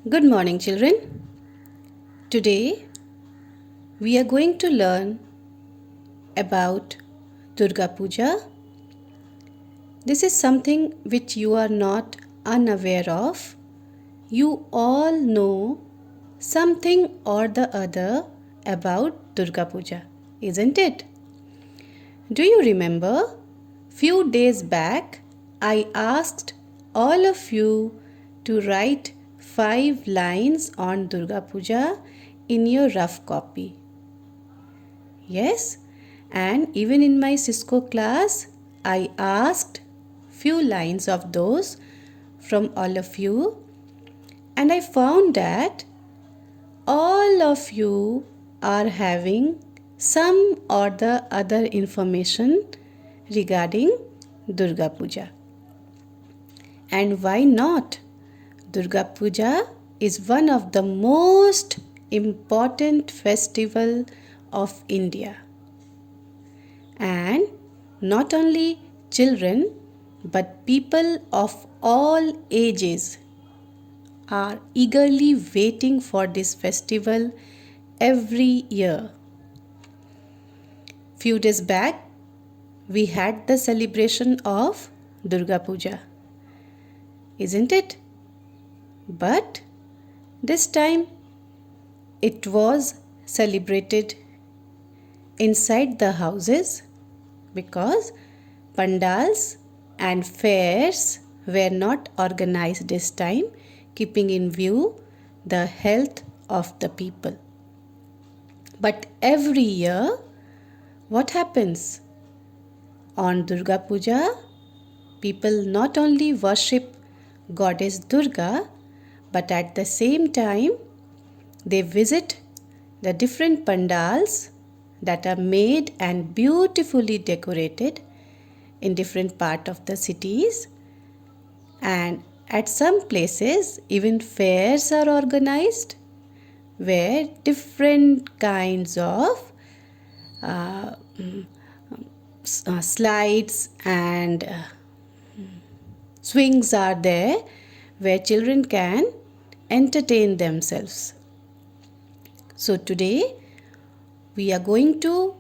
Good morning, children. Today we are going to learn about Durga Puja. This is something which you are not unaware of. You all know something or the other about Durga Puja, isn't it? Do you remember? Few days back, I asked all of you to write 5 lines on Durga Puja in your rough copy. Yes, and even in my Cisco class, I asked few lines of those from all of you, and I found that all of you are having some or the other information regarding Durga Puja. And why not? Durga Puja is one of the most important festival of India. And not only children but people of all ages are eagerly waiting for this festival every year. Few days back, we had the celebration of Durga Puja, isn't it? But this time it was celebrated inside the houses because pandals and fairs were not organized this time, keeping in view the health of the people. But every year, what happens? On Durga Puja, people not only worship Goddess Durga, but at the same time, they visit the different pandals that are made and beautifully decorated in different part of the cities, and at some places even fairs are organized where different kinds of uh, slides and swings are there where children can entertain themselves. So today we are going to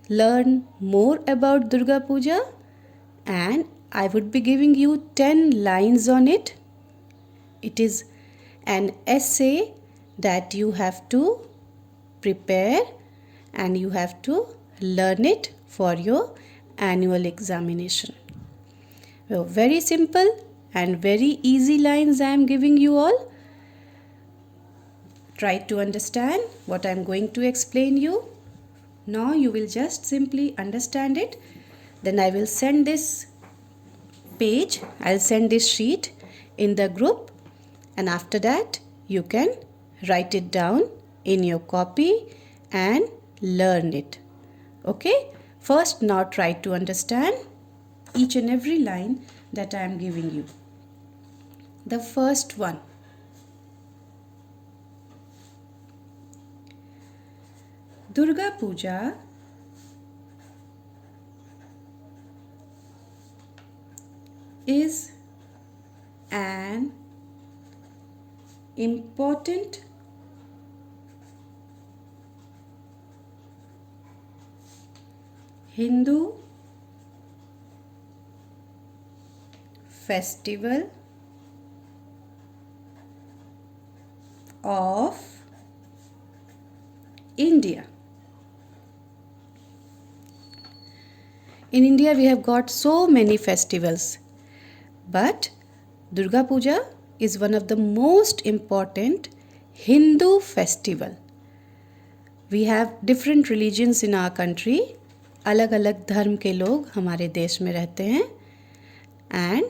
learn more about Durga Puja, and I would be giving you 10 lines on it. It is an essay that you have to prepare and you have to learn it for your annual examination. So very simple and very easy lines I am giving you all. Try to understand what I am going to explain you. Now you will just simply understand it. Then I will send this page, I'll send this sheet in the group, and after that you can write it down in your copy and learn it. Okay? First, now try to understand each and every line that I am giving you. The first one. Durga Puja is an important Hindu festival of India. In India we have got so many festivals, but Durga Puja is one of the most important Hindu festival. We have different religions in our country. अलग अलग धर्म के लोग हमारे देश में रहते हैं, and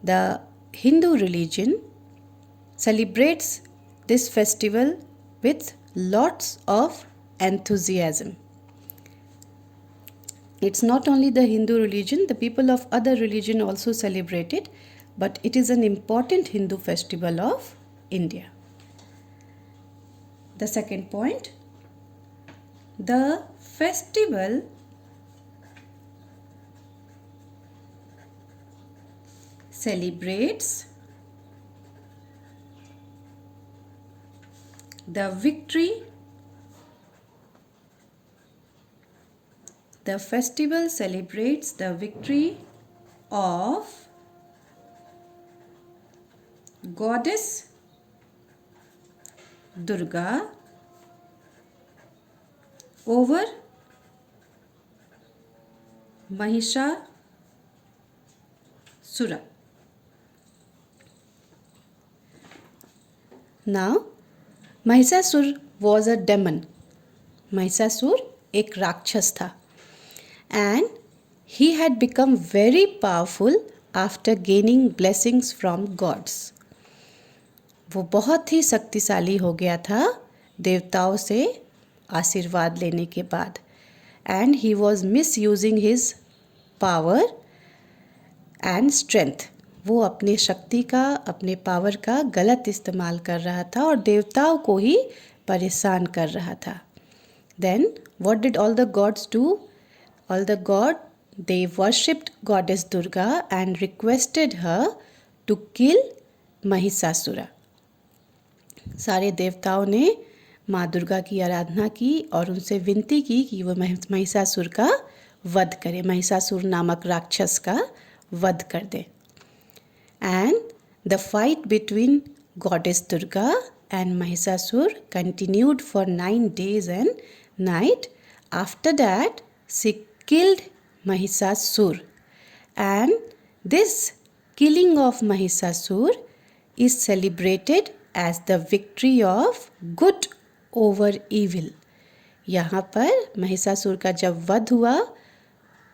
the Hindu religion celebrates this festival with lots of enthusiasm. It's not only the Hindu religion, the people of other religion also celebrate it, but it is an important Hindu festival of India. The second point, the festival celebrates The victory. The festival celebrates the victory of Goddess Durga over Mahishasura. Now, Mahishasur was a demon. Mahishasur एक राक्षस था. And he had become very powerful after gaining blessings from gods. वो बहुत ही शक्तिशाली हो गया था देवताओं से आशीर्वाद लेने के बाद. And he was misusing his power and strength. वो अपने शक्ति का, अपने पावर का गलत इस्तेमाल कर रहा था और देवताओं को ही परेशान कर रहा था. Then what did all the gods do? All the gods, they worshipped goddess Durga and requested her to kill Mahishasura. सारे देवताओं ने माँ दुर्गा की आराधना की और उनसे विनती की कि वो महिषासुर का वध करे, महिषासुर नामक राक्षस का वध कर दे. And the fight between goddess Durga and Mahishasur continued for 9 days and night. After that, she killed Mahishasur. And this killing of Mahishasur is celebrated as the victory of good over evil. यहाँ पर महिषासुर का जब वध हुआ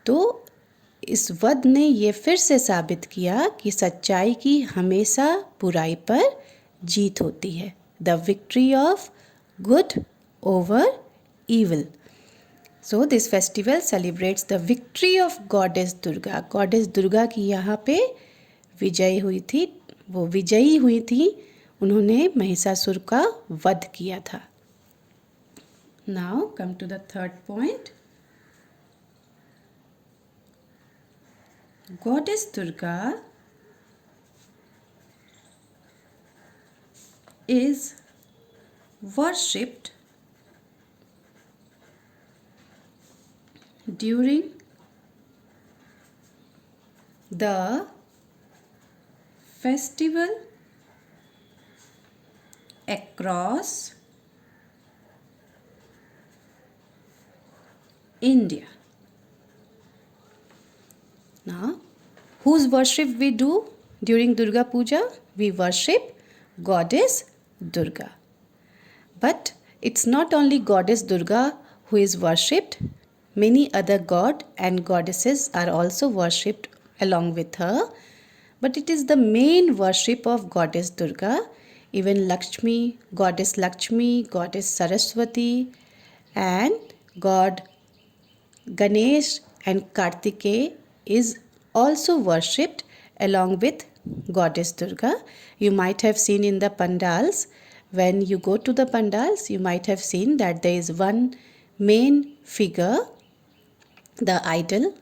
तो इस वध ने ये फिर से साबित किया कि सच्चाई की हमेशा बुराई पर जीत होती है. The victory of good over evil. So this festival celebrates the victory of goddess Durga. Goddess Durga की यहाँ पे विजय हुई थी, वो विजयी हुई थी, उन्होंने महिषासुर का वध किया था. Now come to the third point. Goddess Durga is worshipped during the festival across India. Now, whose worship we do during Durga Puja? We worship Goddess Durga. But it's not only Goddess Durga who is worshipped. Many other god and goddesses are also worshipped along with her. But it is the main worship of Goddess Durga. Even Lakshmi, Goddess Saraswati, and God Ganesh and Kartikeya is also worshipped along with Goddess Durga. You might have seen in the pandals, when you go to the pandals, you might have seen that there is one main figure, the idol.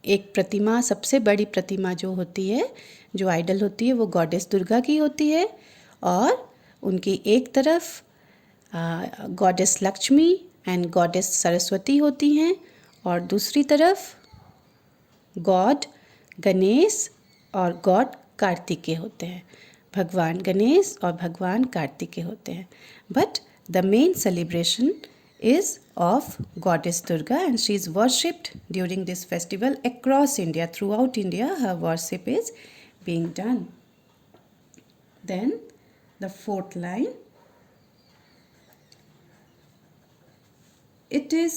एक प्रतिमा, सबसे बड़ी प्रतिमा जो होती है, जो idol होती है, वो गॉडेस दुर्गा की होती है और उनकी एक तरफ goddess Lakshmi and goddess Saraswati होती हैं और दूसरी तरफ गॉड गणेश और गॉड कार्तिकेय होते हैं. भगवान गणेश और भगवान कार्तिकेय होते हैं. But the main celebration is of Goddess Durga and she is worshipped during this festival across India. Throughout India, her worship is being done. Then the fourth line. It is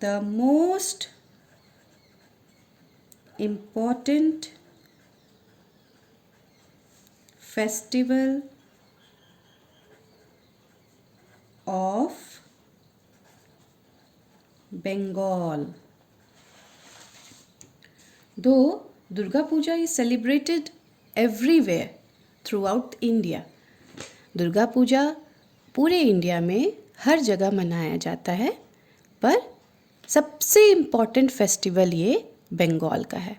the most important festival of Bengal. Though Durga Puja is celebrated everywhere throughout India. Durga Puja पूरे India में हर जगह मनाया जाता है, पर सबसे important festival ये बंगाल का है.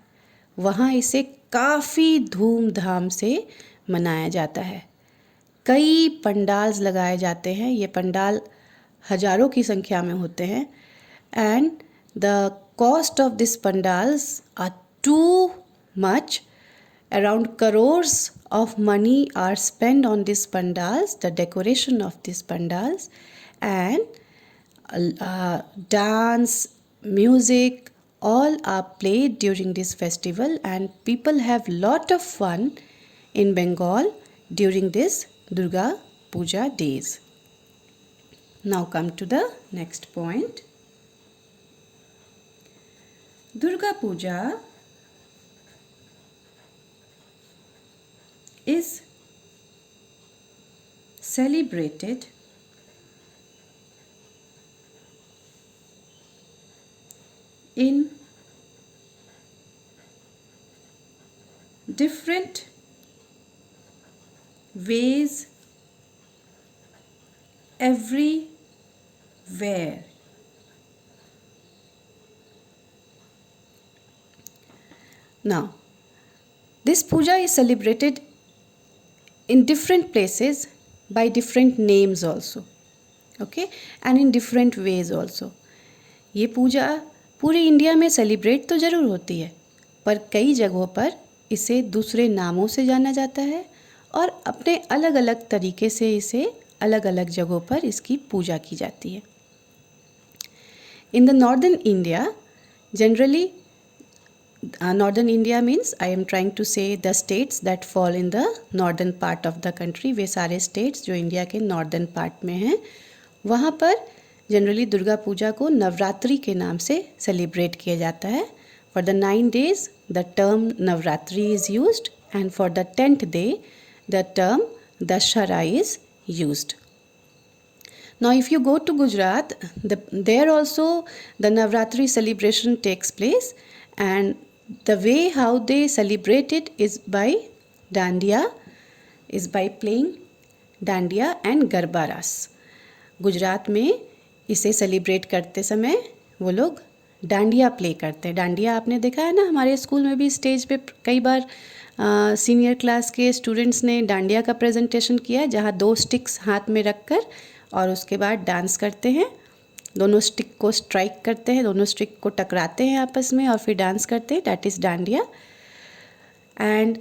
वहाँ इसे काफ़ी धूमधाम से मनाया जाता है। कई पंडाल्स लगाए जाते हैं, ये पंडाल हजारों की संख्या में होते हैं and the cost of this pandals are too much. Around crores of money are spent on these pandals, the decoration of these pandals, and dance, music, all are played during this festival, and people have lot of fun in Bengal during this Durga Puja days. Now come to the next point. Durga Puja is celebrated in different ways everywhere. Now, this puja is celebrated in different places by different names also, okay, and in different ways also. ये पूजा पूरे India में celebrate तो ज़रूर होती है, पर कई जगहों पर इसे दूसरे नामों से जाना जाता है और अपने अलग अलग तरीके से इसे अलग अलग जगहों पर इसकी पूजा की जाती है. In the northern India, generally, northern India means I am trying to say the states that fall in the northern part of the country. वे सारे states जो इंडिया के northern part में हैं, वहाँ पर जनरली दुर्गा पूजा को नवरात्रि के नाम से सेलिब्रेट किया जाता है. For the 9 days the term Navratri is used and for the 10th day the term Dussehra is used. Now if you go to Gujarat, there also the Navratri celebration takes place, and the way how they celebrate it is by dandiya, is by playing dandiya and garba ras. Gujarat में इसे celebrate करते समय वो लोग dandiya play करते हैं. डांडिया आपने देखा है ना, हमारे स्कूल में भी स्टेज पे कई बार सीनियर क्लास के स्टूडेंट्स ने डांडिया का प्रेजेंटेशन किया है, जहाँ 2 स्टिक्स हाथ में रखकर और उसके बाद डांस करते हैं. दोनों स्टिक को स्ट्राइक करते हैं, दोनों स्टिक को टकराते हैं आपस में और फिर डांस करते हैं. That is dandiya. And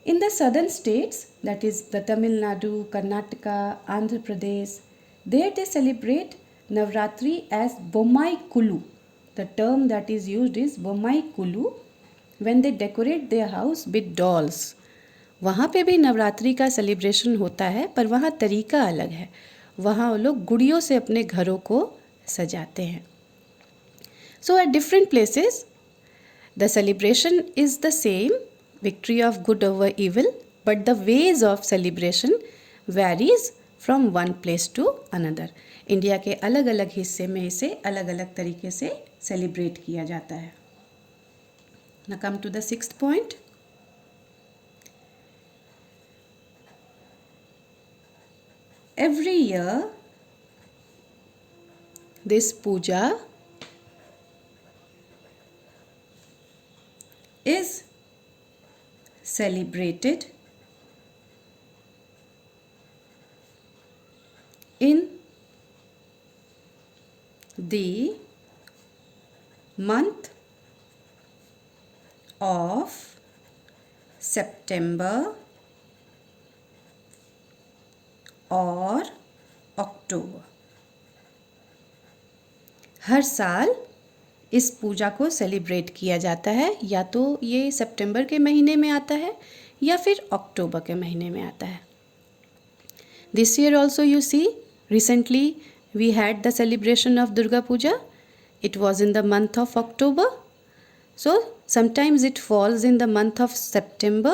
in the southern states, that is the Tamil Nadu, Karnataka, Andhra Pradesh, there they celebrate Navratri as Bommai Kulu. The term that is used is Bommai Kulu when they decorate their house with dolls. वहाँ पे भी नवरात्रि का celebration होता है, पर वहाँ तरीका अलग है. वहाँ वो लोग गुड़ियों से अपने घरों को सजाते हैं. So at different places the celebration is the same, victory of good over evil, but the ways of celebration varies from one place to another. India के अलग अलग हिस्से में इसे अलग अलग तरीके से सेलिब्रेट किया जाता है. Now come to the 6th point. Every year this puja is celebrated in the month of September or October. हर साल इस पूजा को सेलिब्रेट किया जाता है, या तो ये सितंबर के महीने में आता है या फिर अक्टूबर के महीने में आता है. This year also you see, recently we had the celebration of Durga Puja. It was in the month of October. So sometimes it falls in the month of September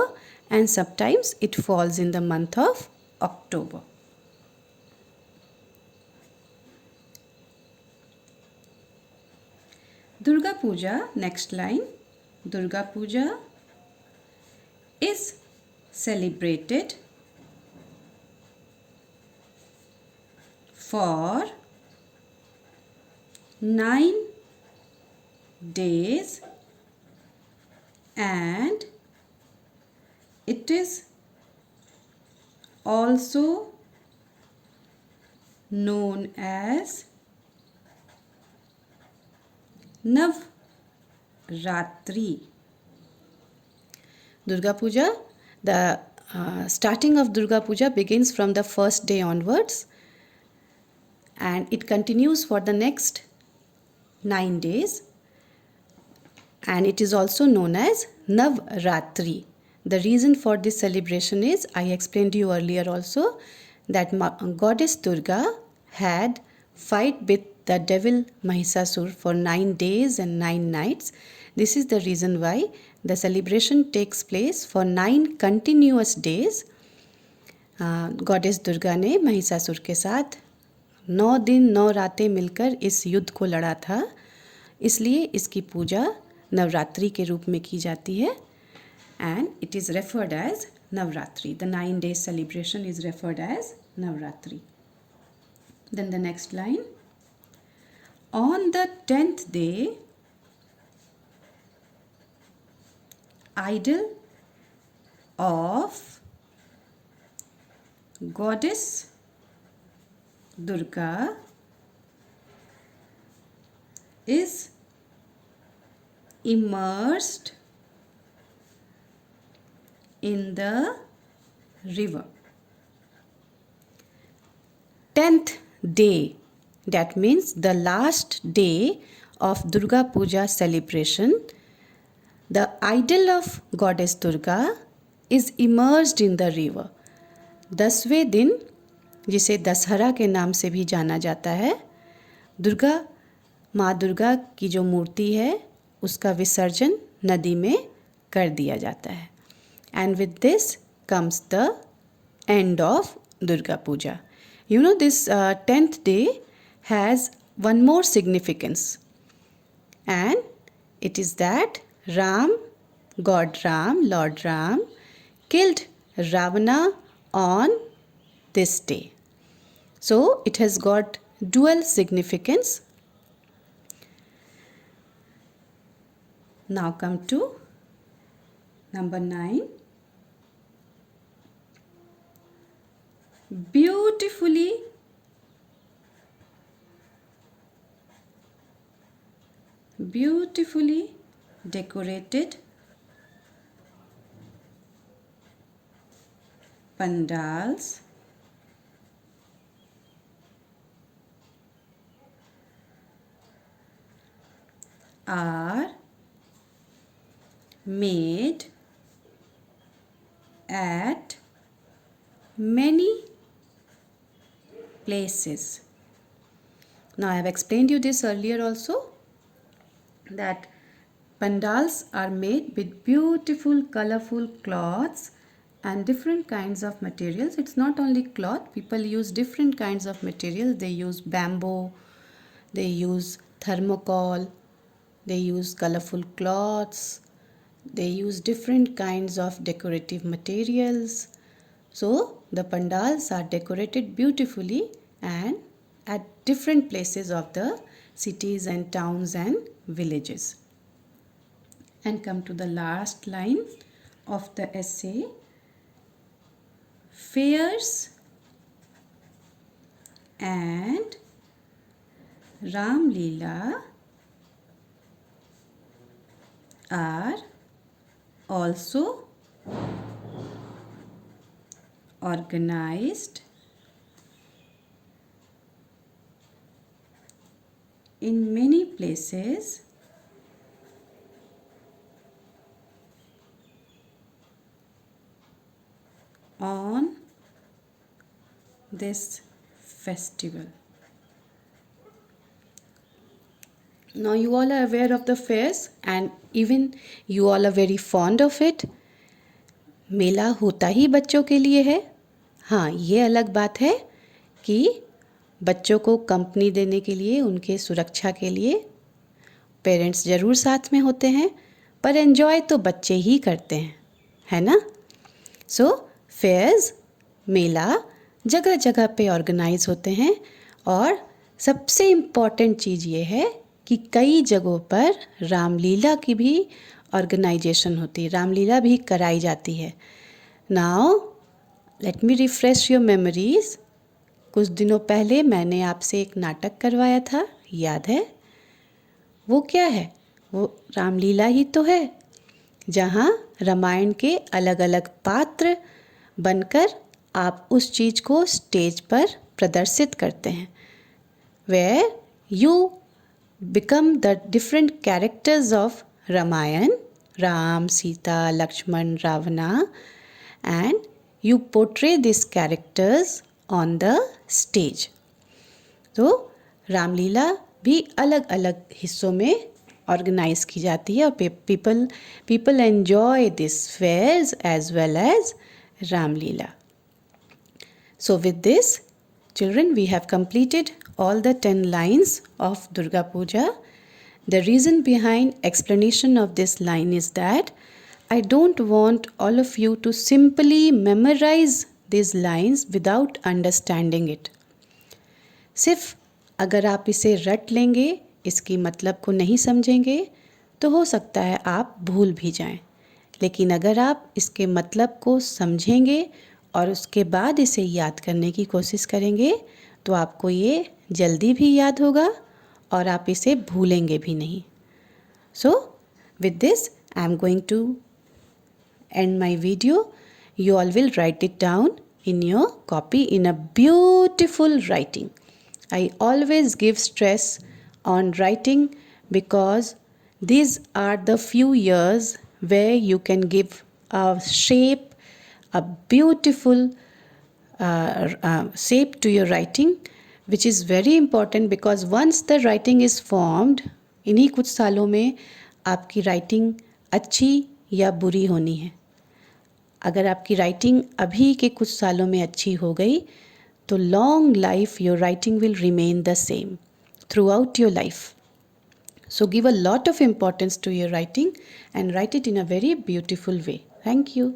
and sometimes it falls in the month of October. Durga Puja, next line. Durga Puja is celebrated for 9 days and it is also known as Navratri. Durga Puja, the starting of Durga Puja begins from the first day onwards, and it continues for the next 9 days, and it is also known as Navratri. The reason for this celebration is, I explained to you earlier also, that goddess Durga had fight with the devil Mahishasur for 9 days and 9 nights. This is the reason why the celebration takes place for 9 continuous days. Goddess Durga ने महिषासुर के साथ 9 दिन 9 रातें मिलकर इस युद्ध को लड़ा था, इसलिए इसकी पूजा नवरात्रि के रूप में की जाती है, and it is referred as Navratri. The 9 days celebration is referred as Navratri. Then the next line, on the 10th day, idol of goddess Durga is immersed in the river. 10th day, that means the last day of Durga Puja celebration, the idol of goddess Durga is immersed in the river. 10वें दिन, जिसे दशहरा के नाम से भी जाना जाता है, दुर्गा माँ दुर्गा की जो मूर्ति है उसका विसर्जन नदी में कर दिया जाता है. And with this comes the end of Durga Puja. You know, this 10th day has one more significance, and it is that Lord Ram killed Ravana on this day. So it has got dual significance. Now come to number 9. Beautifully decorated pandals are made at many places. Now I have explained you this earlier also, that pandals are made with beautiful colorful cloths and different kinds of materials. It's not only cloth, people use different kinds of materials. They use bamboo, they use thermocol, they use colorful cloths, they use different kinds of decorative materials. So the pandals are decorated beautifully and at different places of the cities and towns and villages. And come to the last line of the essay. Fairs and Ram Leela are also organized in many places on this festival. Now you all are aware of the fairs and even you all are very fond of it. मेला होता ही बच्चों के लिए है. हाँ, ये अलग बात है कि बच्चों को कंपनी देने के लिए, उनके सुरक्षा के लिए पेरेंट्स ज़रूर साथ में होते हैं, पर एंजॉय तो बच्चे ही करते हैं, है ना. सो फेयर्स, मेला जगह जगह पे ऑर्गेनाइज होते हैं और सबसे इम्पॉर्टेंट चीज़ ये है कि कई जगहों पर रामलीला की भी ऑर्गेनाइजेशन होती है, रामलीला भी कराई जाती है. Now let me refresh your memories. कुछ दिनों पहले मैंने आपसे एक नाटक करवाया था, याद है? वो क्या है? वो रामलीला ही तो है, जहाँ रामायण के अलग अलग पात्र बनकर आप उस चीज़ को स्टेज पर प्रदर्शित करते हैं, where you become the different characters of Ramayan, Ram, Sita, Lakshman, Ravana, and you portray these characters on the stage. तो रामलीला भी अलग अलग हिस्सों में ऑर्गेनाइज की जाती है और people enjoy this fairs as well as Ramlila. So with this, children, we have completed all the 10 lines of Durga Puja. The reason behind explanation of this line is that I don't want all of you to simply memorize these lines without understanding it. सिर्फ अगर आप इसे रट लेंगे, इसकी मतलब को नहीं समझेंगे, तो हो सकता है आप भूल भी जाएं. लेकिन अगर आप इसके मतलब को समझेंगे और उसके बाद इसे याद करने की कोशिश करेंगे, तो आपको ये जल्दी भी याद होगा और आप इसे भूलेंगे भी नहीं. So, with this, I am going to end my video. You all will write it down in your copy in a beautiful writing. I always give stress on writing because these are the few years where you can give a shape, a beautiful shape to your writing, which is very important because once the writing is formed, इन्हीं कुछ सालों में आपकी writing अच्छी या बुरी होनी है. अगर आपकी राइटिंग अभी के कुछ सालों में अच्छी हो गई, तो long life your writing will remain the same through out your life. So give a lot of importance to your writing and write it in a very beautiful way. Thank you.